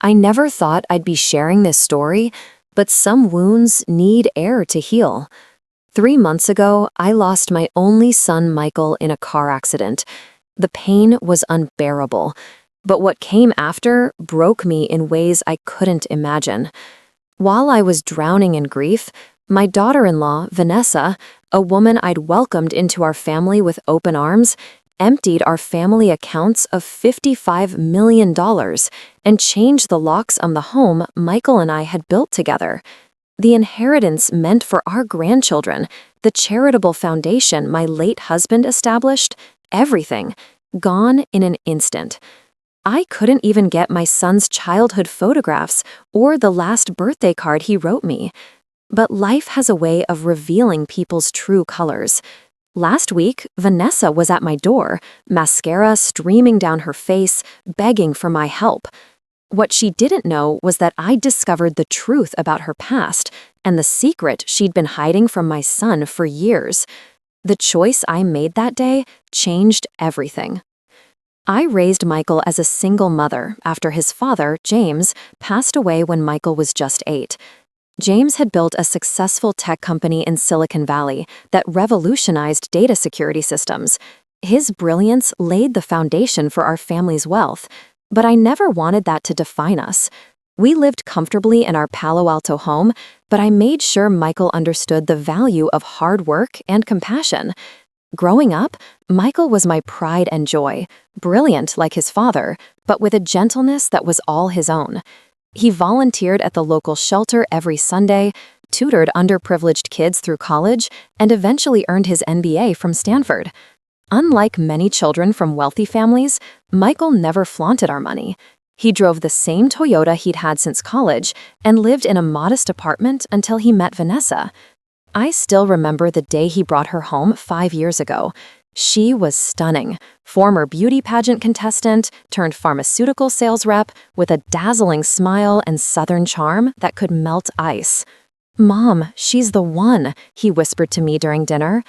I never thought I'd be sharing this story, but some wounds need air to heal. 3 months ago, I lost my only son, Michael, in a car accident. The pain was unbearable, but what came after broke me in ways I couldn't imagine. While I was drowning in grief, my daughter-in-law, Vanessa, a woman I'd welcomed into our family with open arms, emptied our family accounts of $55 million and changed the locks on the home Michael and I had built together. The inheritance meant for our grandchildren, the charitable foundation my late husband established, everything, gone in an instant. I couldn't even get my son's childhood photographs or the last birthday card he wrote me. But life has a way of revealing people's true colors. Last week, Vanessa was at my door, mascara streaming down her face, begging for my help. What she didn't know was that I'd discovered the truth about her past and the secret she'd been hiding from my son for years. The choice I made that day changed everything. I raised Michael as a single mother after his father, James, passed away when Michael was just 8. James had built a successful tech company in Silicon Valley that revolutionized data security systems. His brilliance laid the foundation for our family's wealth, but I never wanted that to define us. We lived comfortably in our Palo Alto home, but I made sure Michael understood the value of hard work and compassion. Growing up, Michael was my pride and joy, brilliant like his father, but with a gentleness that was all his own. He volunteered at the local shelter every Sunday, tutored underprivileged kids through college, and eventually earned his MBA from Stanford. Unlike many children from wealthy families, Michael never flaunted our money. He drove the same Toyota he'd had since college and lived in a modest apartment until he met Vanessa. I still remember the day he brought her home 5 years ago. She was stunning, former beauty pageant contestant turned pharmaceutical sales rep with a dazzling smile and southern charm that could melt ice. "Mom, she's the one," he whispered to me during dinner.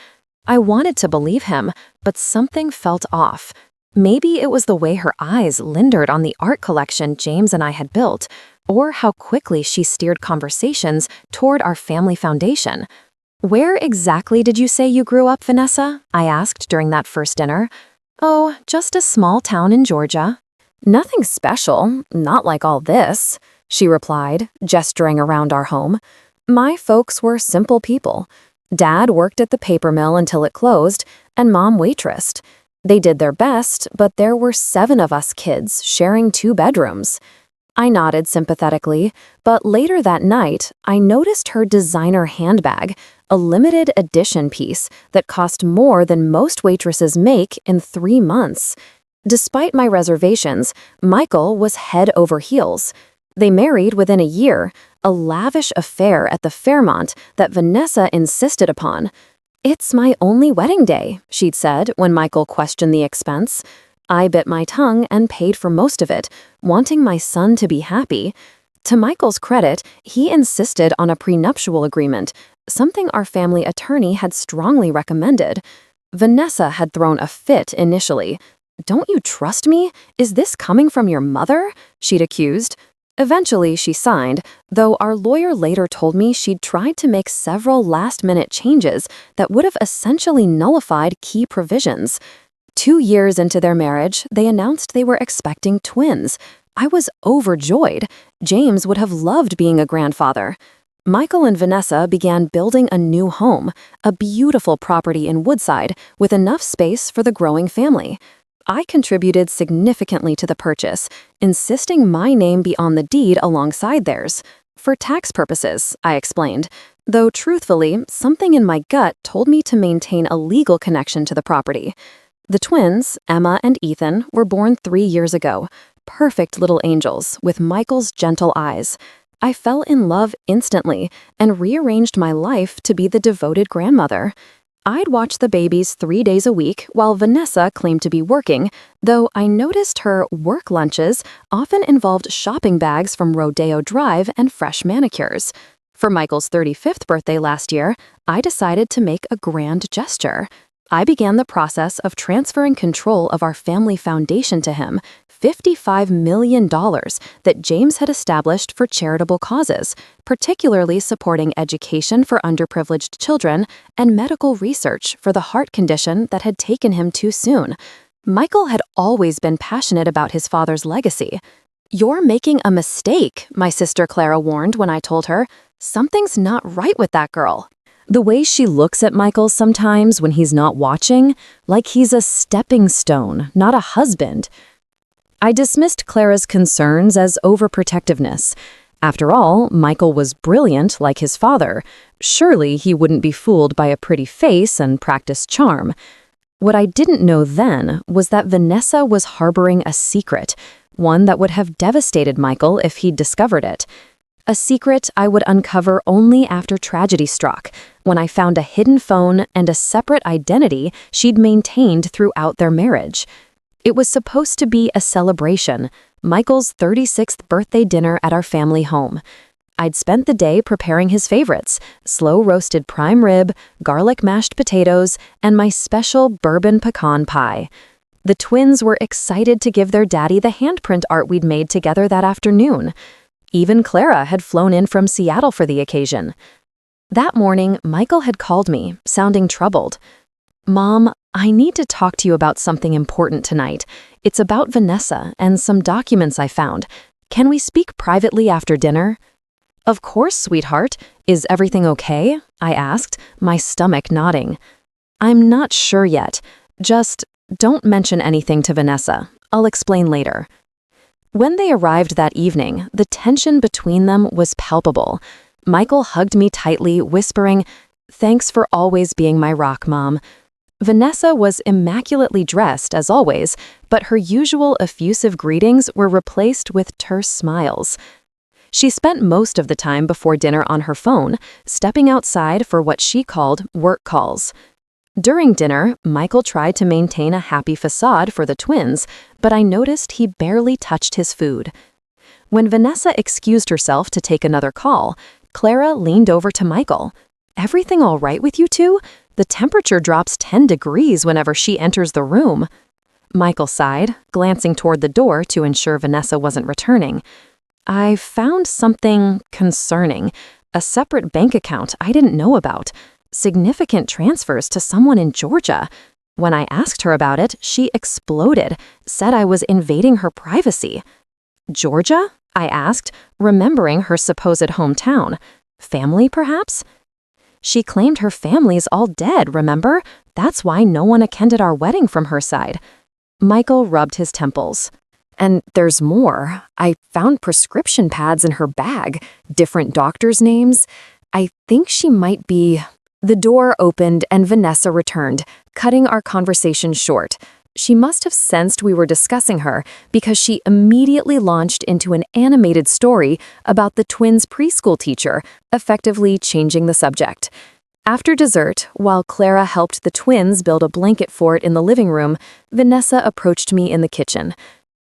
I wanted to believe him, but something felt off. Maybe it was the way her eyes lingered on the art collection James and I had built, or how quickly she steered conversations toward our family foundation. "Where exactly did you say you grew up, Vanessa?" I asked during that first dinner. "Oh, just a small town in Georgia." "Nothing special, not like all this," she replied, gesturing around our home. "My folks were simple people. Dad worked at the paper mill until it closed, and Mom waitressed. They did their best, but there were 7 of us kids sharing 2 bedrooms." I nodded sympathetically, but later that night, I noticed her designer handbag, a limited edition piece that cost more than most waitresses make in 3 months. Despite my reservations, Michael was head over heels. They married within a year, a lavish affair at the Fairmont that Vanessa insisted upon. "It's my only wedding day," she'd said when Michael questioned the expense. I bit my tongue and paid for most of it, wanting my son to be happy. To Michael's credit, he insisted on a prenuptial agreement, something our family attorney had strongly recommended. Vanessa had thrown a fit initially. "Don't you trust me? Is this coming from your mother?" she'd accused. Eventually, she signed, though our lawyer later told me she'd tried to make several last-minute changes that would have essentially nullified key provisions. 2 years into their marriage, they announced they were expecting twins. I was overjoyed. James would have loved being a grandfather. Michael and Vanessa began building a new home, a beautiful property in Woodside with enough space for the growing family. I contributed significantly to the purchase, insisting my name be on the deed alongside theirs. For tax purposes, I explained, though truthfully, something in my gut told me to maintain a legal connection to the property. The twins, Emma and Ethan, were born 3 years ago, perfect little angels with Michael's gentle eyes. I fell in love instantly and rearranged my life to be the devoted grandmother. I'd watch the babies 3 days a week while Vanessa claimed to be working, though I noticed her work lunches often involved shopping bags from Rodeo Drive and fresh manicures. For Michael's 35th birthday last year, I decided to make a grand gesture. I began the process of transferring control of our family foundation to him, $55 million that James had established for charitable causes, particularly supporting education for underprivileged children and medical research for the heart condition that had taken him too soon. Michael had always been passionate about his father's legacy. "You're making a mistake," my sister Clara warned when I told her. "Something's not right with that girl." The way she looks at Michael sometimes when he's not watching, like he's a stepping stone, not a husband. I dismissed Clara's concerns as overprotectiveness. After all, Michael was brilliant like his father. Surely he wouldn't be fooled by a pretty face and practiced charm. What I didn't know then was that Vanessa was harboring a secret, one that would have devastated Michael if he'd discovered it. A secret I would uncover only after tragedy struck, when I found a hidden phone and a separate identity she'd maintained throughout their marriage. It was supposed to be a celebration, Michael's 36th birthday dinner at our family home. I'd spent the day preparing his favorites, slow-roasted prime rib, garlic mashed potatoes, and my special bourbon pecan pie. The twins were excited to give their daddy the handprint art we'd made together that afternoon. Even Clara had flown in from Seattle for the occasion. That morning, Michael had called me, sounding troubled. "Mom, I need to talk to you about something important tonight. It's about Vanessa and some documents I found. Can we speak privately after dinner?" "Of course, sweetheart. Is everything okay?" I asked, my stomach nodding. "I'm not sure yet. Just don't mention anything to Vanessa. I'll explain later." When they arrived that evening, the tension between them was palpable. Michael hugged me tightly, whispering, "Thanks for always being my rock, Mom." Vanessa was immaculately dressed, as always, but her usual effusive greetings were replaced with terse smiles. She spent most of the time before dinner on her phone, stepping outside for what she called work calls. During dinner, Michael tried to maintain a happy facade for the twins, but I noticed he barely touched his food. When Vanessa excused herself to take another call, Clara leaned over to Michael. "Everything all right with you two? The temperature drops 10 degrees whenever she enters the room." Michael sighed, glancing toward the door to ensure Vanessa wasn't returning. "I found something concerning. A separate bank account I didn't know about. Significant transfers to someone in Georgia. When I asked her about it, she exploded, said I was invading her privacy." "Georgia?" I asked, remembering her supposed hometown. "Family, perhaps?" "She claimed her family's all dead, remember? That's why no one attended our wedding from her side." Michael rubbed his temples. "And there's more. I found prescription pads in her bag, different doctors' names. I think she might be—" The door opened and Vanessa returned, cutting our conversation short. She must have sensed we were discussing her because she immediately launched into an animated story about the twins' preschool teacher, effectively changing the subject. After dessert, while Clara helped the twins build a blanket fort in the living room, Vanessa approached me in the kitchen.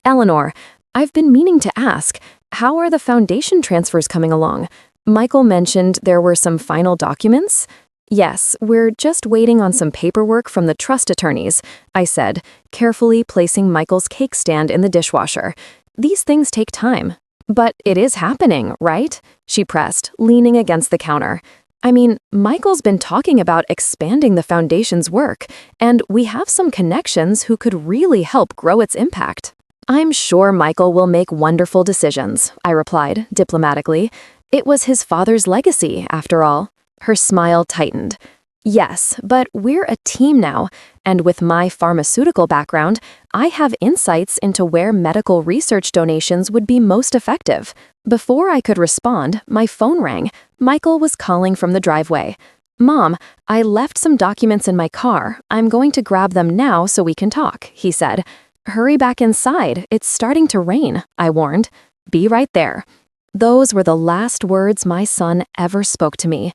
"Eleanor, I've been meaning to ask, how are the foundation transfers coming along? Michael mentioned there were some final documents." "Yes, we're just waiting on some paperwork from the trust attorneys," I said, carefully placing Michael's cake stand in the dishwasher. "These things take time." "But it is happening, right?" she pressed, leaning against the counter. "I mean, Michael's been talking about expanding the foundation's work, and we have some connections who could really help grow its impact." "I'm sure Michael will make wonderful decisions," I replied, diplomatically. It was his father's legacy, after all. Her smile tightened. "Yes, but we're a team now, and with my pharmaceutical background, I have insights into where medical research donations would be most effective." Before I could respond, my phone rang. Michael was calling from the driveway. "Mom, I left some documents in my car. I'm going to grab them now so we can talk," he said. "Hurry back inside. It's starting to rain," I warned. "Be right there." Those were the last words my son ever spoke to me.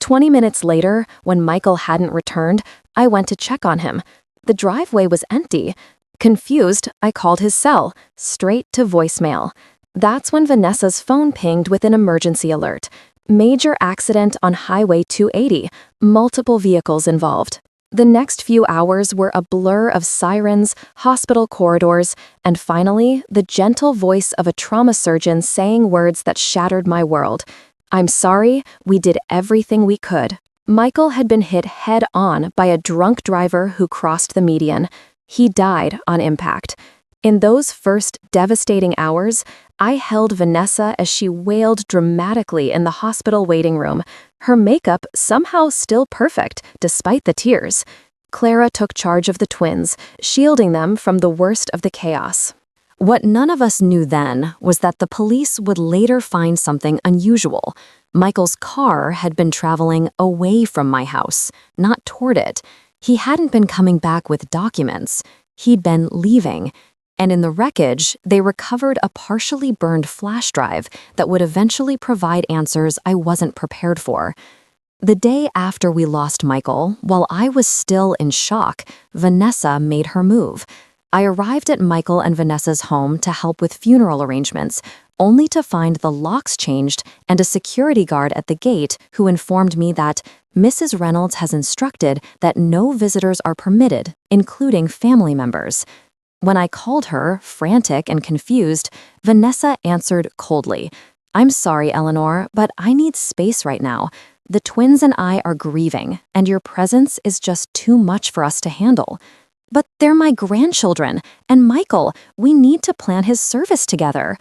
20 minutes later, when Michael hadn't returned, I went to check on him. The driveway was empty. Confused, I called his cell, straight to voicemail. That's when Vanessa's phone pinged with an emergency alert. Major accident on Highway 280, multiple vehicles involved. The next few hours were a blur of sirens, hospital corridors, and finally, the gentle voice of a trauma surgeon saying words that shattered my world. "I'm sorry, we did everything we could." Michael had been hit head-on by a drunk driver who crossed the median. He died on impact. In those first devastating hours, I held Vanessa as she wailed dramatically in the hospital waiting room, her makeup somehow still perfect despite the tears. Clara took charge of the twins, shielding them from the worst of the chaos. What none of us knew then was that the police would later find something unusual. Michael's car had been traveling away from my house, not toward it. He hadn't been coming back with documents. He'd been leaving. And in the wreckage, they recovered a partially burned flash drive that would eventually provide answers I wasn't prepared for. The day after we lost Michael, while I was still in shock, Vanessa made her move. I arrived at Michael and Vanessa's home to help with funeral arrangements, only to find the locks changed and a security guard at the gate who informed me that Mrs. Reynolds has instructed that no visitors are permitted, including family members. When I called her, frantic and confused, Vanessa answered coldly, "I'm sorry, Eleanor, but I need space right now. The twins and I are grieving, and your presence is just too much for us to handle." "But they're my grandchildren, and Michael, we need to plan his service together."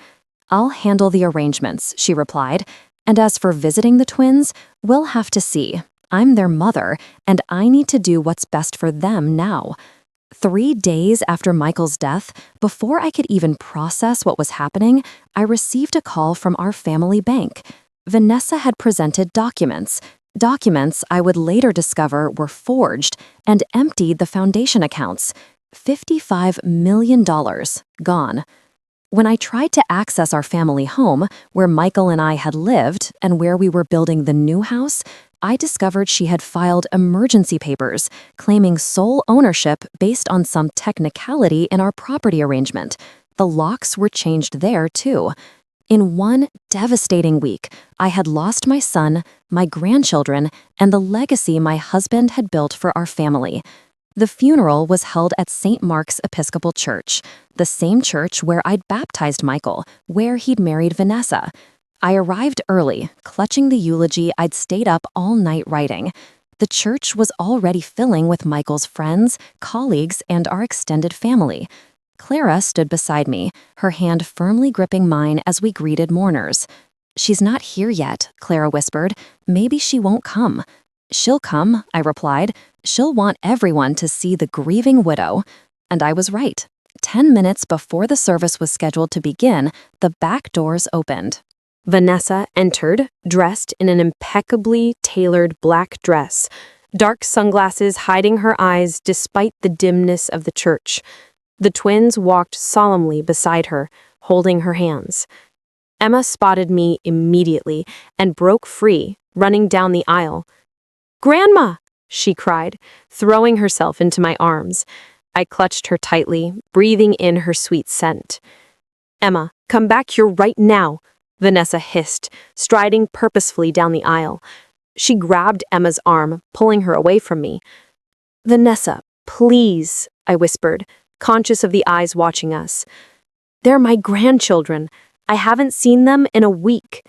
"I'll handle the arrangements," she replied. "And as for visiting the twins, we'll have to see. I'm their mother, and I need to do what's best for them now." 3 days after Michael's death, before I could even process what was happening, I received a call from our family bank. Vanessa had presented documents I would later discover were forged, and emptied the foundation accounts. $55 million gone. When I tried to access our family home, where Michael and I had lived and where we were building the new house, I discovered she had filed emergency papers, claiming sole ownership based on some technicality in our property arrangement. The locks were changed there, too. In one devastating week, I had lost my son, my grandchildren, and the legacy my husband had built for our family. The funeral was held at St. Mark's Episcopal Church, the same church where I'd baptized Michael, where he'd married Vanessa. I arrived early, clutching the eulogy I'd stayed up all night writing. The church was already filling with Michael's friends, colleagues, and our extended family. Clara stood beside me, her hand firmly gripping mine as we greeted mourners. "She's not here yet," Clara whispered. "Maybe she won't come." "She'll come," I replied. "She'll want everyone to see the grieving widow." And I was right. 10 minutes before the service was scheduled to begin, the back doors opened. Vanessa entered, dressed in an impeccably tailored black dress, dark sunglasses hiding her eyes despite the dimness of the church. The twins walked solemnly beside her, holding her hands. Emma spotted me immediately and broke free, running down the aisle. "Grandma!" she cried, throwing herself into my arms. I clutched her tightly, breathing in her sweet scent. "Emma, come back here right now," Vanessa hissed, striding purposefully down the aisle. She grabbed Emma's arm, pulling her away from me. "Vanessa, please," I whispered, conscious of the eyes watching us. "They're my grandchildren. I haven't seen them in a week."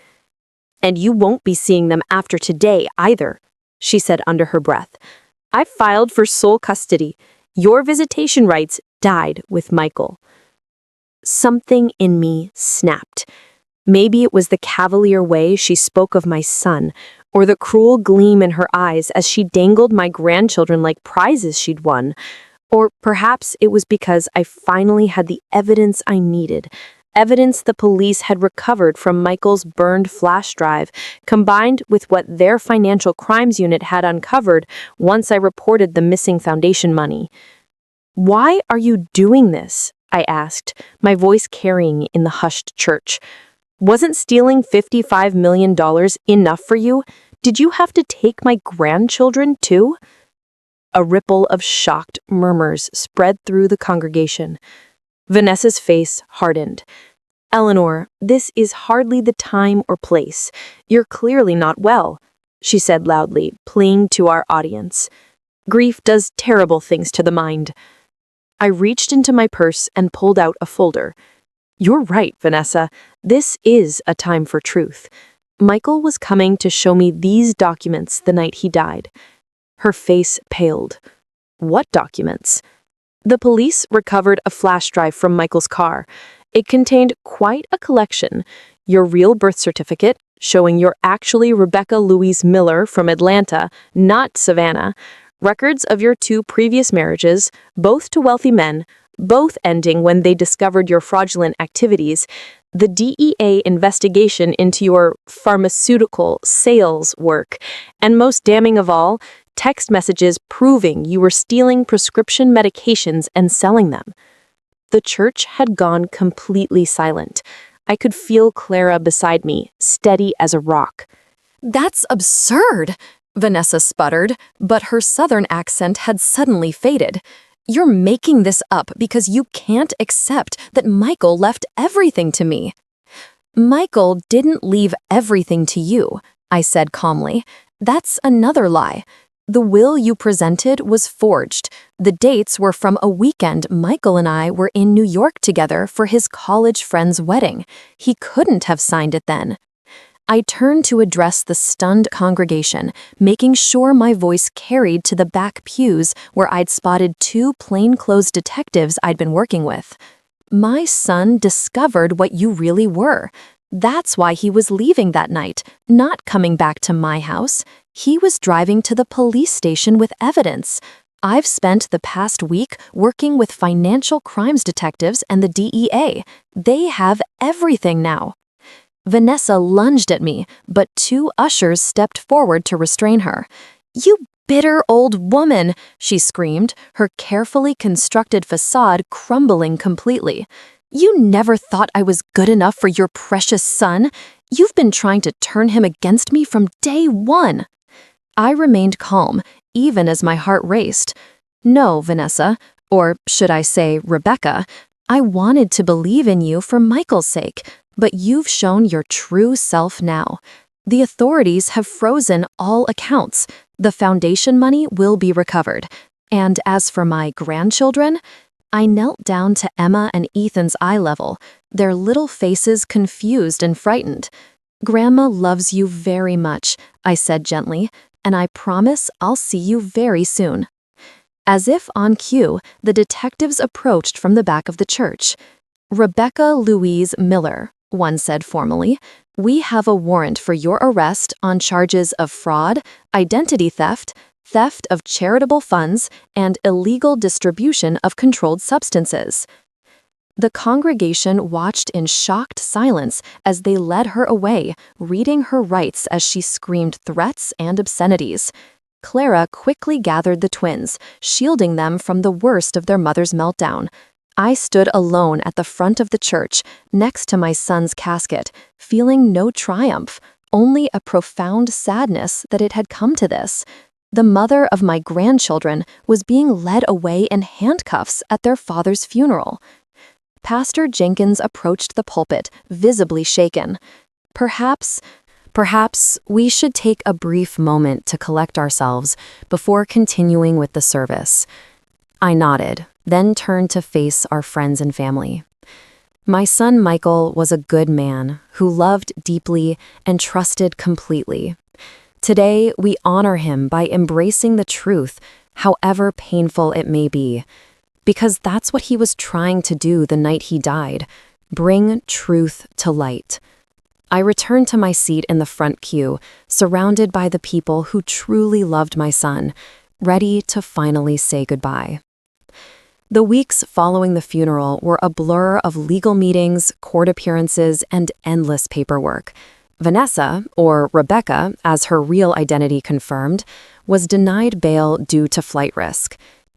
"And you won't be seeing them after today either," she said under her breath. "I've filed for sole custody. Your visitation rights died with Michael." Something in me snapped. Maybe it was the cavalier way she spoke of my son, or the cruel gleam in her eyes as she dangled my grandchildren like prizes she'd won. Or perhaps it was because I finally had the evidence I needed, evidence the police had recovered from Michael's burned flash drive, combined with what their financial crimes unit had uncovered once I reported the missing foundation money. "Why are you doing this?" I asked, my voice carrying in the hushed church. "Wasn't stealing $55 million enough for you? Did you have to take my grandchildren too?" A ripple of shocked murmurs spread through the congregation. Vanessa's face hardened. "Eleanor, this is hardly the time or place. You're clearly not well," she said loudly, pleading to our audience. Grief does terrible things to the mind. I reached into my purse and pulled out a folder. You're right, Vanessa. This is a time for truth. Michael was coming to show me these documents the night he died. Her face paled. What documents? The police recovered a flash drive from Michael's car. It contained quite a collection. Your real birth certificate, showing you're actually Rebecca Louise Miller from Atlanta, not Savannah. Records of your 2 previous marriages, both to wealthy men, both ending when they discovered your fraudulent activities. The DEA investigation into your pharmaceutical sales work. And most damning of all, text messages proving you were stealing prescription medications and selling them. The church had gone completely silent. I could feel Clara beside me, steady as a rock. That's absurd, Vanessa sputtered, but her southern accent had suddenly faded. You're making this up because you can't accept that Michael left everything to me. Michael didn't leave everything to you, I said calmly. That's another lie. The will you presented was forged. The dates were from a weekend Michael and I were in New York together for his college friend's wedding. He couldn't have signed it then. I turned to address the stunned congregation, making sure my voice carried to the back pews where I'd spotted 2 plainclothes detectives I'd been working with. My son discovered what you really were. That's why he was leaving that night, not coming back to my house. He was driving to the police station with evidence. I've spent the past week working with financial crimes detectives and the DEA. They have everything now. Vanessa lunged at me, but 2 ushers stepped forward to restrain her. You bitter old woman, she screamed, her carefully constructed facade crumbling completely. You never thought I was good enough for your precious son. You've been trying to turn him against me from day one. I remained calm, even as my heart raced. No, Vanessa, or should I say Rebecca, I wanted to believe in you for Michael's sake, but you've shown your true self now. The authorities have frozen all accounts. The foundation money will be recovered. And as for my grandchildren, I knelt down to Emma and Ethan's eye level, their little faces confused and frightened. Grandma loves you very much, I said gently, and I promise I'll see you very soon. As if on cue, the detectives approached from the back of the church. Rebecca Louise Miller, one said formally, we have a warrant for your arrest on charges of fraud, identity theft, theft of charitable funds, and illegal distribution of controlled substances. The congregation watched in shocked silence as they led her away, reading her rights as she screamed threats and obscenities. Clara quickly gathered the twins, shielding them from the worst of their mother's meltdown. I stood alone at the front of the church, next to my son's casket, feeling no triumph, only a profound sadness that it had come to this. The mother of my grandchildren was being led away in handcuffs at their father's funeral. Pastor Jenkins approached the pulpit, visibly shaken. Perhaps we should take a brief moment to collect ourselves before continuing with the service. I nodded, then turned to face our friends and family. My son Michael was a good man who loved deeply and trusted completely. Today, we honor him by embracing the truth, however painful it may be, because that's what he was trying to do the night he died, bring truth to light. I returned to my seat in the front queue, surrounded by the people who truly loved my son, ready to finally say goodbye. The weeks following the funeral were a blur of legal meetings, court appearances, and endless paperwork. Vanessa, or Rebecca, as her real identity confirmed, was denied bail due to flight risk.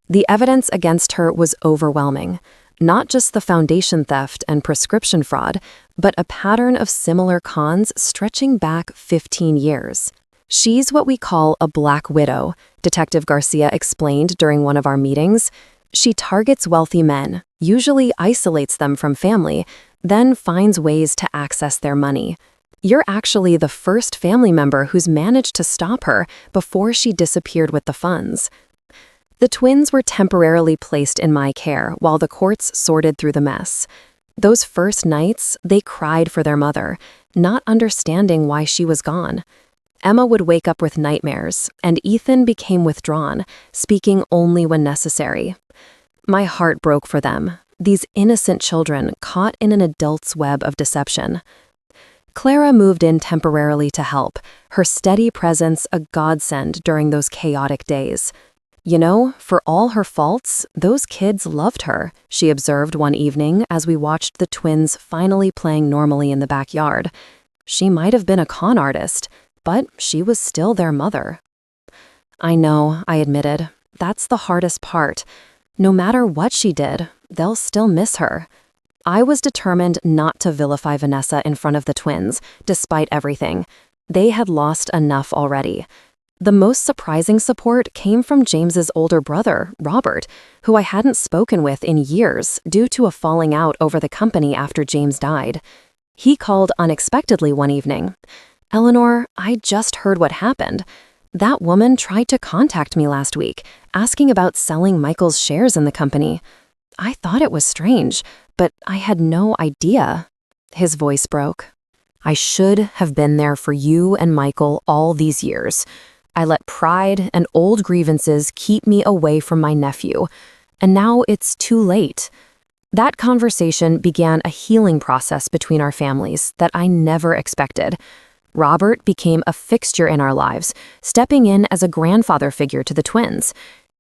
The evidence against her was overwhelming. Not just the foundation theft and prescription fraud, but a pattern of similar cons stretching back 15 years. She's what we call a black widow, Detective Garcia explained during one of our meetings. She targets wealthy men, usually isolates them from family, then finds ways to access their money. You're actually the first family member who's managed to stop her before she disappeared with the funds. The twins were temporarily placed in my care while the courts sorted through the mess. Those first nights, they cried for their mother, not understanding why she was gone. Emma would wake up with nightmares, and Ethan became withdrawn, speaking only when necessary. My heart broke for them, these innocent children caught in an adult's web of deception. Clara moved in temporarily to help, her steady presence a godsend during those chaotic days. You know, for all her faults, those kids loved her, she observed one evening as we watched the twins finally playing normally in the backyard. She might have been a con artist, but she was still their mother. I know, I admitted. That's the hardest part. No matter what she did, they'll still miss her. I was determined not to vilify Vanessa in front of the twins, despite everything. They had lost enough already. The most surprising support came from James's older brother, Robert, who I hadn't spoken with in years due to a falling out over the company after James died. He called unexpectedly one evening. "Eleanor, I just heard what happened. That woman tried to contact me last week, asking about selling Michael's shares in the company. I thought it was strange, but I had no idea." His voice broke. "I should have been there for you and Michael all these years. I let pride and old grievances keep me away from my nephew, and now it's too late." That conversation began a healing process between our families that I never expected. Robert became a fixture in our lives, stepping in as a grandfather figure to the twins.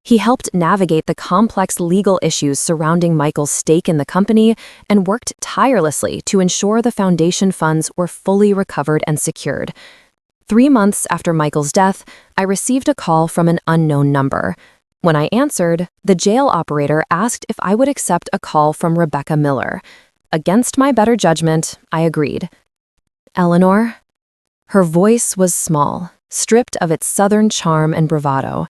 He helped navigate the complex legal issues surrounding Michael's stake in the company and worked tirelessly to ensure the foundation funds were fully recovered and secured. 3 months after Michael's death, I received a call from an unknown number. When I answered, the jail operator asked if I would accept a call from Rebecca Miller. Against my better judgment, I agreed. "Eleanor?" Her voice was small, stripped of its southern charm and bravado.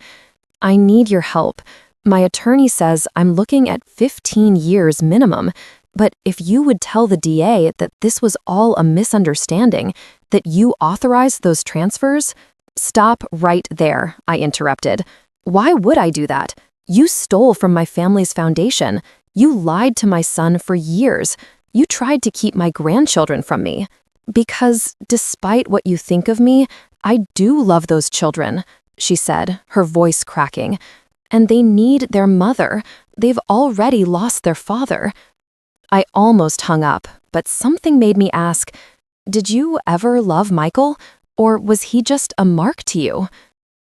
"I need your help. My attorney says I'm looking at 15 years minimum, but if you would tell the DA that this was all a misunderstanding, that you authorized those transfers—" "Stop right there," I interrupted. "Why would I do that? You stole from my family's foundation. You lied to my son for years. You tried to keep my grandchildren from me. Because, despite what you think of me, I do love those children," she said, her voice cracking. "And they need their mother. They've already lost their father." I almost hung up, but something made me ask, "Did you ever love Michael, or was he just a mark to you?"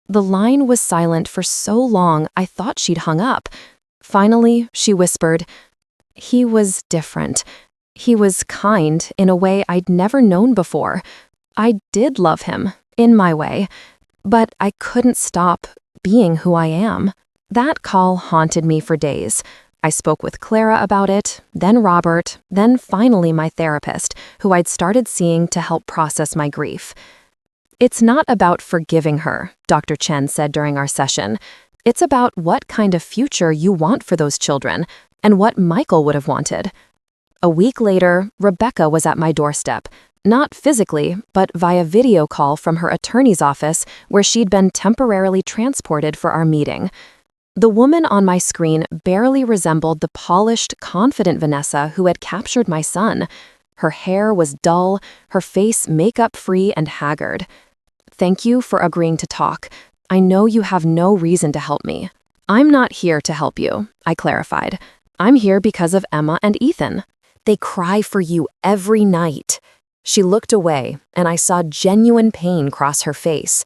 The line was silent for so long I thought she'd hung up. Finally, she whispered, "He was different. He was kind in a way I'd never known before. I did love him, in my way, but I couldn't stop being who I am." That call haunted me for days. I spoke with Clara about it, then Robert, then finally my therapist, who I'd started seeing to help process my grief. "It's not about forgiving her," Dr. Chen said during our session. "It's about what kind of future you want for those children, and what Michael would have wanted." A week later, Rebecca was at my doorstep, not physically, but via video call from her attorney's office where she'd been temporarily transported for our meeting. The woman on my screen barely resembled the polished, confident Vanessa who had captured my son. Her hair was dull, her face makeup-free and haggard. "Thank you for agreeing to talk. I know you have no reason to help me." "I'm not here to help you," I clarified. "I'm here because of Emma and Ethan. They cry for you every night." She looked away, and I saw genuine pain cross her face.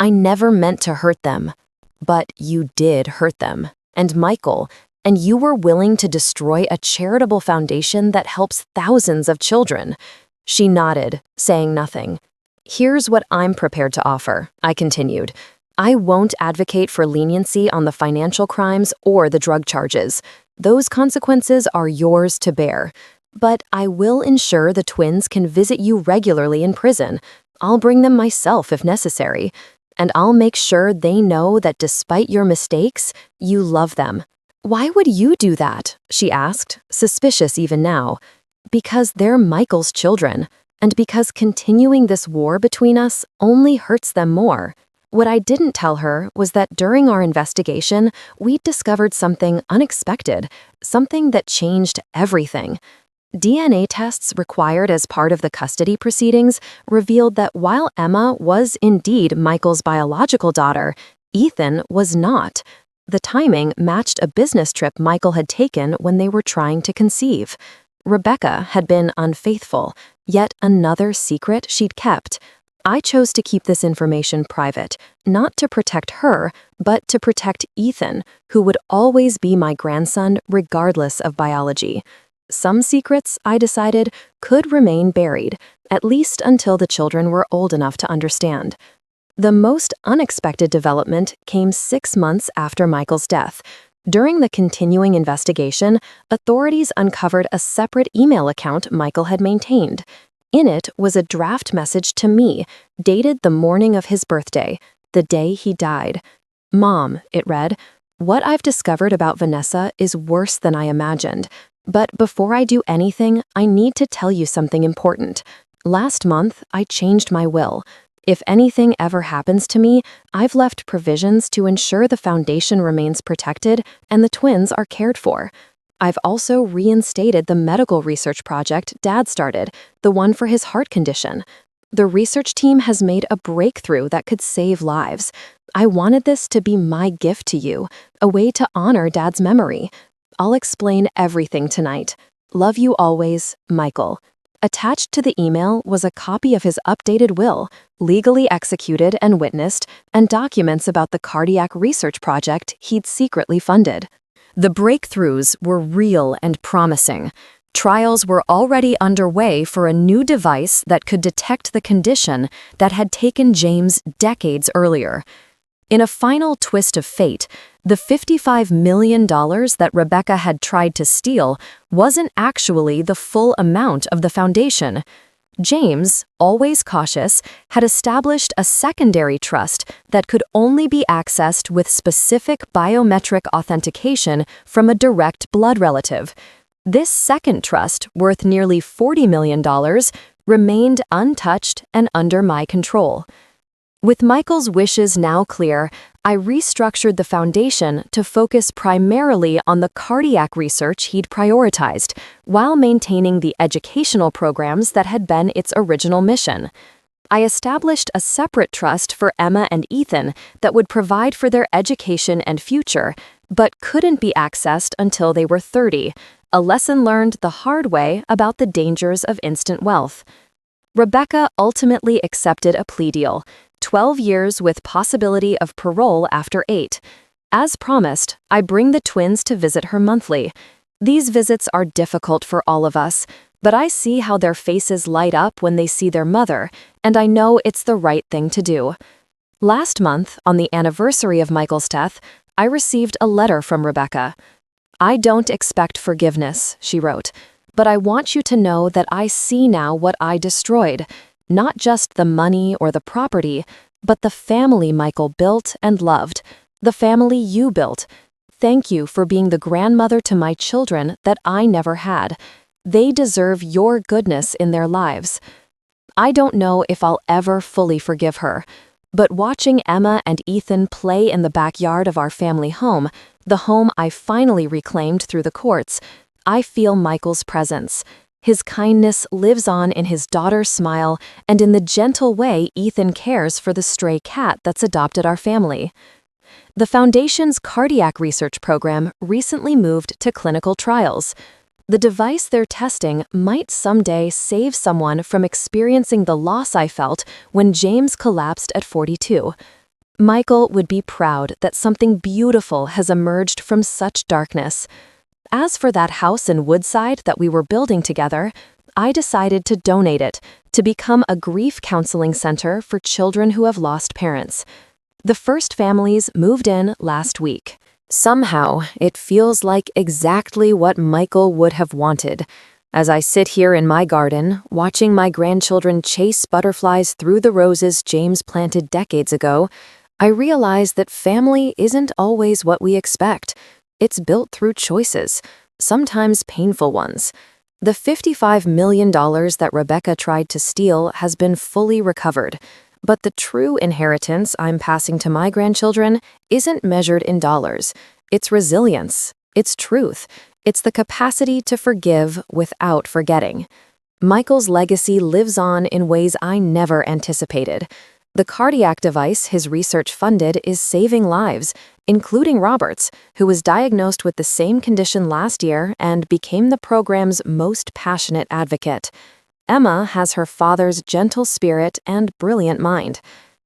"I never meant to hurt them." "But you did hurt them, and Michael, and you were willing to destroy a charitable foundation that helps thousands of children." She nodded, saying nothing. "Here's what I'm prepared to offer," I continued. "I won't advocate for leniency on the financial crimes or the drug charges. Those consequences are yours to bear. But I will ensure the twins can visit you regularly in prison. I'll bring them myself if necessary. And I'll make sure they know that despite your mistakes, you love them." "Why would you do that?" she asked, suspicious even now. "Because they're Michael's children, and because continuing this war between us only hurts them more." What I didn't tell her was that during our investigation, we'd discovered something unexpected, something that changed everything. DNA tests required as part of the custody proceedings revealed that while Emma was indeed Michael's biological daughter, Ethan was not. The timing matched a business trip Michael had taken when they were trying to conceive. Rebecca had been unfaithful, yet another secret she'd kept. I chose to keep this information private, not to protect her, but to protect Ethan, who would always be my grandson regardless of biology. Some secrets, I decided, could remain buried, at least until the children were old enough to understand. The most unexpected development came 6 months after Michael's death. During the continuing investigation, authorities uncovered a separate email account Michael had maintained. In it was a draft message to me, dated the morning of his birthday, the day he died. "Mom," it read, "what I've discovered about Vanessa is worse than I imagined. But before I do anything, I need to tell you something important. Last month, I changed my will. If anything ever happens to me, I've left provisions to ensure the foundation remains protected and the twins are cared for. I've also reinstated the medical research project Dad started, the one for his heart condition. The research team has made a breakthrough that could save lives. I wanted this to be my gift to you, a way to honor Dad's memory. I'll explain everything tonight. Love you always, Michael." Attached to the email was a copy of his updated will, legally executed and witnessed, and documents about the cardiac research project he'd secretly funded. The breakthroughs were real and promising. Trials were already underway for a new device that could detect the condition that had taken James decades earlier. In a final twist of fate, the $55 million that Rebecca had tried to steal wasn't actually the full amount of the foundation. James, always cautious, had established a secondary trust that could only be accessed with specific biometric authentication from a direct blood relative. This second trust, worth nearly $40 million, remained untouched and under my control. With Michael's wishes now clear, I restructured the foundation to focus primarily on the cardiac research he'd prioritized, while maintaining the educational programs that had been its original mission. I established a separate trust for Emma and Ethan that would provide for their education and future, but couldn't be accessed until they were 30, a lesson learned the hard way about the dangers of instant wealth. Rebecca ultimately accepted a plea deal, 12 years with possibility of parole after 8. As promised, I bring the twins to visit her monthly. These visits are difficult for all of us, but I see how their faces light up when they see their mother, and I know it's the right thing to do. Last month, on the anniversary of Michael's death, I received a letter from Rebecca. "I don't expect forgiveness," she wrote, "but I want you to know that I see now what I destroyed. Not just the money or the property, but the family Michael built and loved, the family you built. Thank you for being the grandmother to my children that I never had. They deserve your goodness in their lives." I don't know if I'll ever fully forgive her, but watching Emma and Ethan play in the backyard of our family home, the home I finally reclaimed through the courts, I feel Michael's presence. His kindness lives on in his daughter's smile and in the gentle way Ethan cares for the stray cat that's adopted our family. The Foundation's cardiac research program recently moved to clinical trials. The device they're testing might someday save someone from experiencing the loss I felt when James collapsed at 42. Michael would be proud that something beautiful has emerged from such darkness. As for that house in Woodside that we were building together, I decided to donate it to become a grief counseling center for children who have lost parents. The first families moved in last week. Somehow, it feels like exactly what Michael would have wanted. As I sit here in my garden, watching my grandchildren chase butterflies through the roses James planted decades ago, I realize that family isn't always what we expect. It's built through choices, sometimes painful ones. The $55 million that Rebecca tried to steal has been fully recovered. But the true inheritance I'm passing to my grandchildren isn't measured in dollars. It's resilience. It's truth. It's the capacity to forgive without forgetting. Michael's legacy lives on in ways I never anticipated. The cardiac device his research funded is saving lives, including Robert's, who was diagnosed with the same condition last year and became the program's most passionate advocate. Emma has her father's gentle spirit and brilliant mind.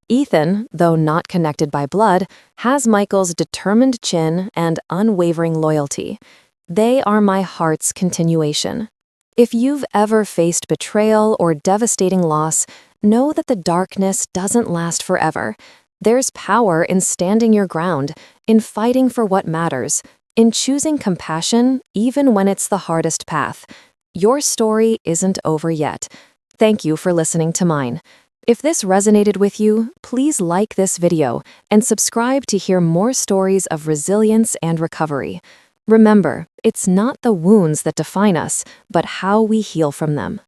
Ethan, though not connected by blood, has Michael's determined chin and unwavering loyalty. They are my heart's continuation. If you've ever faced betrayal or devastating loss, know that the darkness doesn't last forever. There's power in standing your ground, in fighting for what matters, in choosing compassion even when it's the hardest path. Your story isn't over yet. Thank you for listening to mine. If this resonated with you, please like this video and subscribe to hear more stories of resilience and recovery. Remember, it's not the wounds that define us, but how we heal from them.